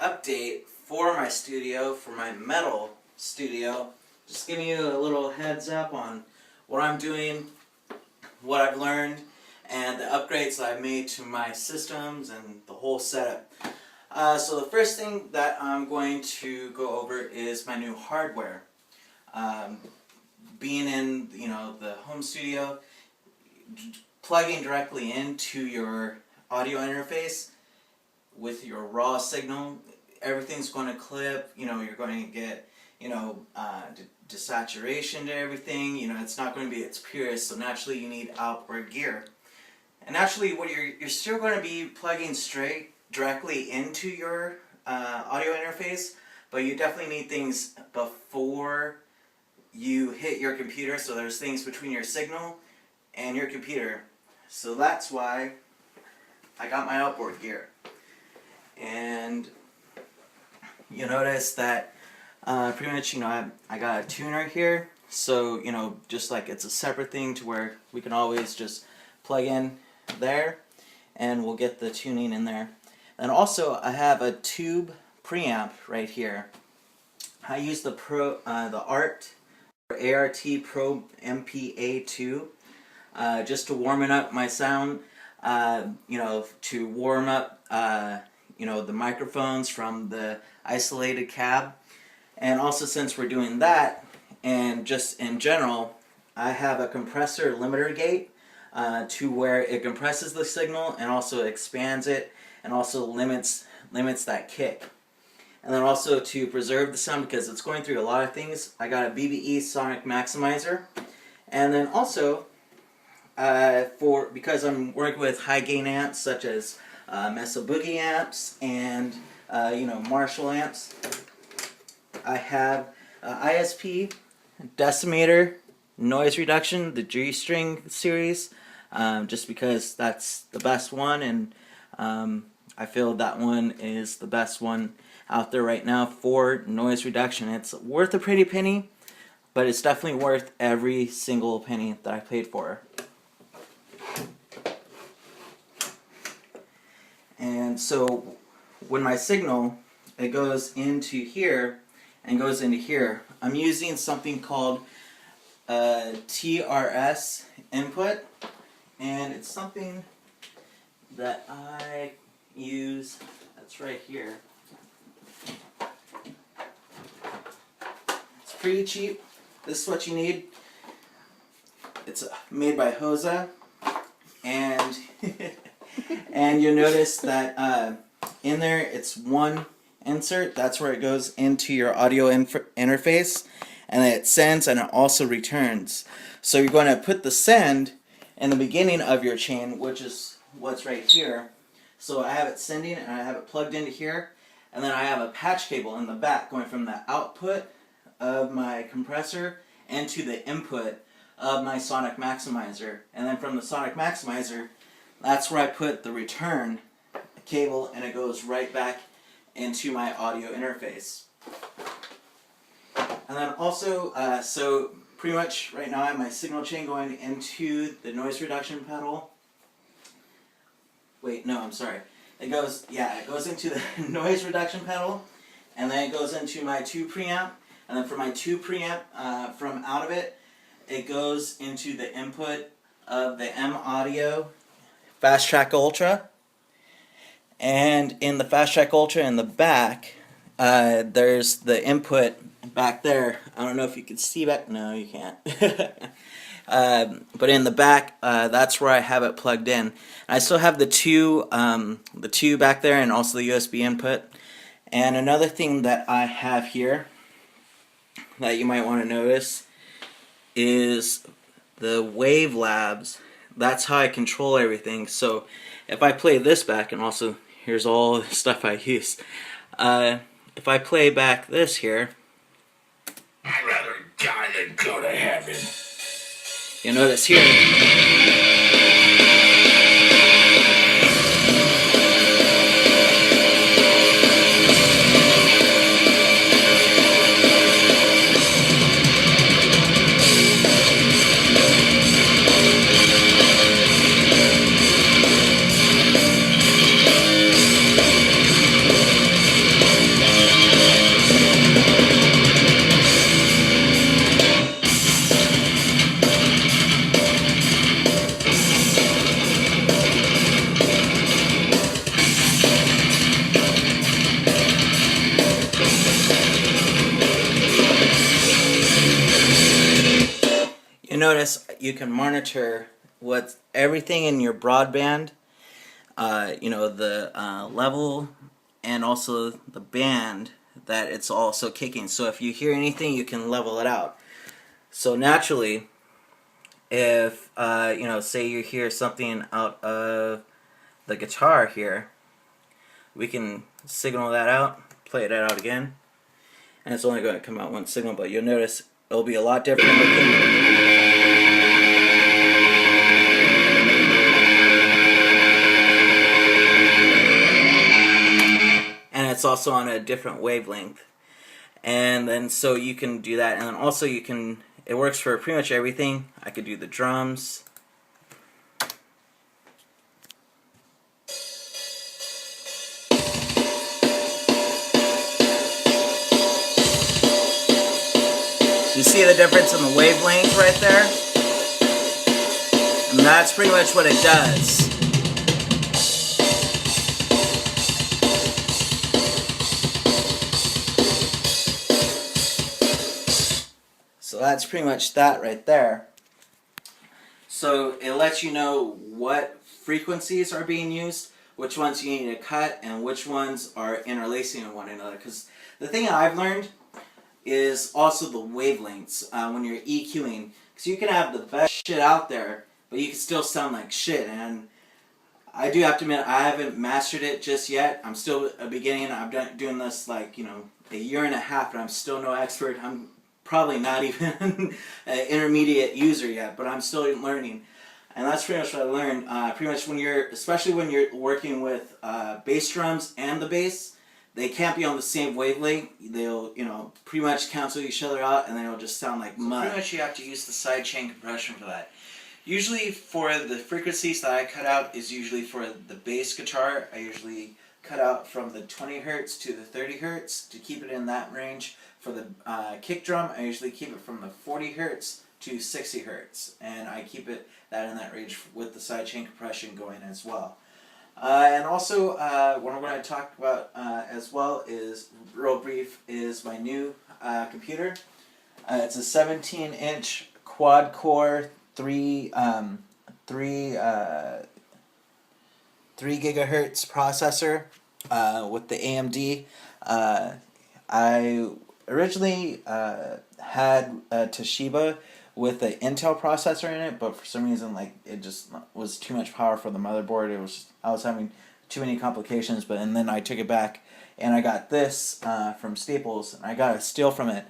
update for my studio, for my metal studio. Just giving you a little heads up on what I'm doing, what I've learned, and the upgrades that I've made to my systems and the whole setup. So the first thing that I'm going to go over is my new hardware. Being in the home studio, plugging directly into your audio interface with your raw signal, everything's going to clip. You're going to get desaturation to everything. It's not going to be its purest. So naturally, you need Outboard Gear. And naturally, what you're still going to be plugging straight directly into your audio interface, but you definitely need things before you hit your computer. So there's things between your signal and your computer. So that's why I got my Outboard Gear. And you notice that pretty much I got a tuner here. So just like it's a separate thing to where we can always just plug in there and we'll get the tuning in there. And also I have a tube preamp right here. I use the ART Pro MPA2 just to warm up my sound, to warm up the microphones from the isolated cab. And also, since we're doing that, and just in general, I have a compressor limiter gate to where it compresses the signal and also expands it and also limits that kick. And then also to preserve the sound, because it's going through a lot of things, I got a BBE sonic maximizer. And then also because I'm working with high gain amps such as Mesa Boogie amps and Marshall amps, I have ISP, Decimator, noise reduction, the G-string series, just because that's the best one, and I feel that one is the best one out there right now for noise reduction. It's worth a pretty penny, but it's definitely worth every single penny that I paid for. And so when my signal, it goes into here and goes into here, I'm using something called TRS input, and it's something that I use that's right here. It's pretty cheap. This is what you need. It's made by Hosa, and and you'll notice that in there it's one insert. That's where it goes into your audio interface, and then it sends and it also returns. So you're going to put the send in the beginning of your chain, which is what's right here. So I have it sending and I have it plugged into here, and then I have a patch cable in the back going from the output of my compressor into the input of my sonic maximizer. And then from the sonic maximizer, that's where I put the return cable, and it goes right back into my audio interface. And then also, so pretty much right now I have my signal chain going into the noise reduction pedal. Wait, no, I'm sorry. It goes into the noise reduction pedal, and then it goes into my tube preamp, and then for my tube preamp, from out of it, it goes into the input of the M Audio Fast Track Ultra. And in the Fast Track Ultra in the back, there's the input back there. I don't know if you can see back. No, you can't. But in the back, that's where I have it plugged in. I still have the two back there, and also the USB input. And another thing that I have here that you might want to notice is the Wavelabs. That's how I control everything. So if I play this back, and also here's all the stuff I use. If I play back this here, I'd rather die than go to heaven. You'll notice here. can notice you can monitor what everything in your broadband, you know, the level and also the band that it's also kicking. So if you hear anything, you can level it out. So naturally, if you know, say you hear something out of the guitar here, we can signal that out, play it out again, and it's only going to come out one signal, but you'll notice it'll be a lot different looking. And it's also on a different wavelength. And then so you can do that, and then also you can, it works for pretty much everything. I could do the drums. You see the difference in the wavelength right there? And that's pretty much what it does. So that's pretty much that right there. So it lets you know what frequencies are being used, which ones you need to cut, and which ones are interlacing with one another. Because the thing I've learned is also the wavelengths when you're EQing. Because you can have the best shit out there, but you can still sound like shit. And I do have to admit, I haven't mastered it just yet. I'm still a beginning. I've been doing this like, you know, a year and a half, and I'm still no expert. I'm probably not even an intermediate user yet, but I'm still learning. And that's pretty much what I learned. Pretty much when you're, especially when you're working with bass drums and the bass, they can't be on the same wavelength. They'll, you know, pretty much cancel each other out, and they'll just sound like mud. Pretty much you have to use the sidechain compression for that. Usually for the frequencies that I cut out is usually for the bass guitar. I usually cut out from the 20 hertz to the 30 hertz to keep it in that range. For the kick drum, I usually keep it from the 40 hertz to 60 hertz, and I keep it that in that range with the sidechain compression going as well. And also, what I'm going to talk about as well is, real brief, is my new computer. It's a 17-inch quad-core 3 gigahertz processor with the AMD. I originally had a Toshiba with an Intel processor in it, but for some reason, like, it just was too much power for the motherboard. It was, I was having too many complications, and then I took it back, and I got this from Staples, and I got a steal from it.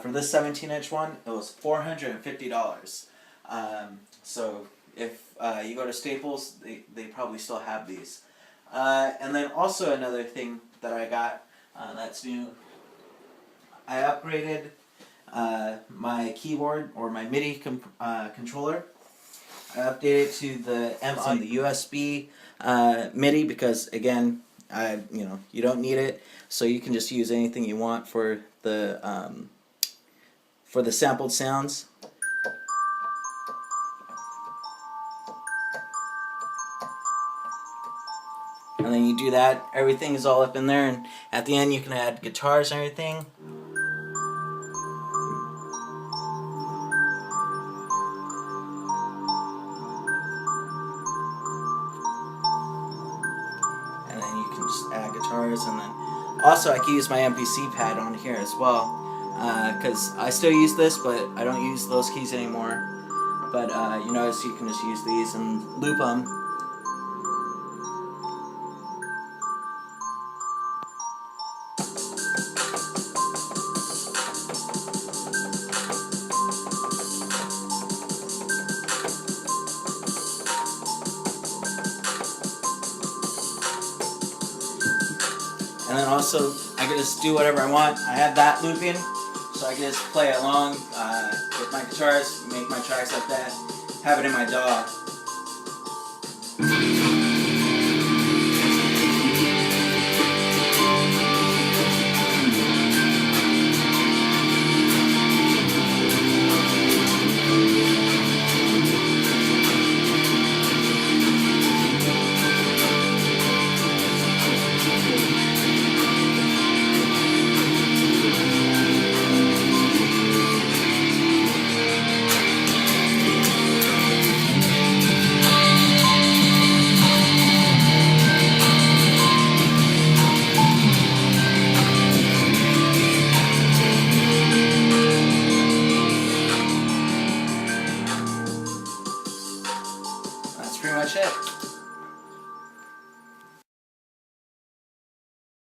For this 17-inch one, it was $450. So if you go to Staples, they probably still have these. And then also another thing that I got that's new, I upgraded my keyboard, or my MIDI controller. I updated to the on the USB MIDI because, again, you don't need it, so you can just use anything you want for the sampled sounds. And then you do that, everything is all up in there, and at the end you can add guitars and everything. And then you can just add guitars, and then also I can use my MPC pad on here as well, because I still use this, but I don't use those keys anymore. But you notice you can just use these and loop them. And then also, I can just do whatever I want. I have that looping, so I can just play along with my guitars, make my tracks like that, have it in my DAW. much it.